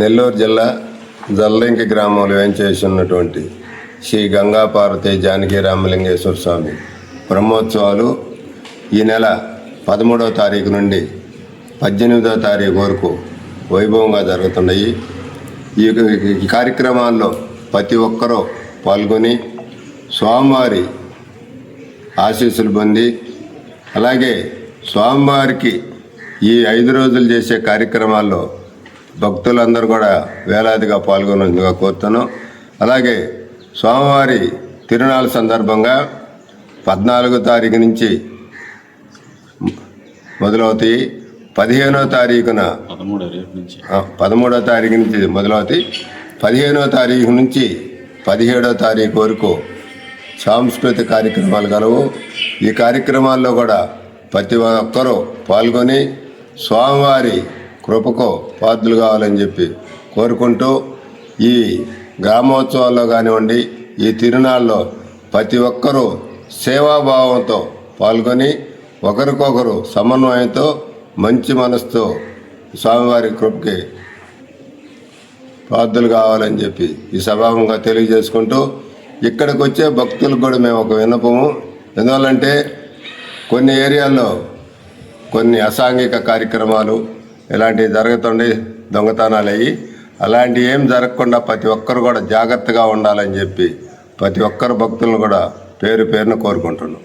నెల్లూరు జిల్లా జల్లంకి గ్రామంలో వేంచేసి ఉన్నటువంటి శ్రీ గంగా పార్వతి జానకి రామలింగేశ్వర స్వామి బ్రహ్మోత్సవాలు ఈ నెల 13వ తారీఖు నుండి 18వ తారీఖు వరకు వైభవంగా జరుగుతున్నాయి. ఈ కార్యక్రమాల్లో ప్రతి ఒక్కరూ పాల్గొని స్వామివారి ఆశీస్సులు పొంది, అలాగే స్వామివారికి ఈ 5 రోజులు చేసే కార్యక్రమాల్లో భక్తులందరూ కూడా వేలాదిగా పాల్గొనేందుకు కోరుతున్నాం. అలాగే స్వామివారి తిరునాళ్ళ సందర్భంగా 14వ తారీఖు నుంచి మొదలవుతాయి. 15వ తారీఖున 13వ తారీఖు నుంచి మొదలవుతాయి. 15వ తారీఖు నుంచి 17వ తారీఖు వరకు సాంస్కృతిక కార్యక్రమాలు కలవు. ఈ కార్యక్రమాల్లో కూడా ప్రతి ఒక్కరూ పాల్గొని స్వామివారి కృపకు పాత్రలు కావాలని చెప్పి కోరుకుంటూ, ఈ గ్రామోత్సవాల్లో కానివ్వండి, ఈ తిరునాళ్ళలో ప్రతి ఒక్కరూ సేవాభావంతో పాల్గొని ఒకరికొకరు సమన్వయంతో మంచి మనసుతో స్వామివారి కృపకి పాత్రలు కావాలని చెప్పి ఈ సభాముగా తెలియజేసుకుంటూ, ఇక్కడికి వచ్చే భక్తులకు కూడా మేము ఒక విన్నపము. ఎందువల్లంటే కొన్ని ఏరియాల్లో కొన్ని అసాంఘిక కార్యక్రమాలు ఇలాంటివి జరుగుతుండే, దొంగతనాలు అయ్యి అలాంటివి ఏం జరగకుండా ప్రతి ఒక్కరు కూడా జాగ్రత్తగా ఉండాలని చెప్పి ప్రతి ఒక్కరు భక్తులను కూడా పేరు పేరున కోరుకుంటున్నాం.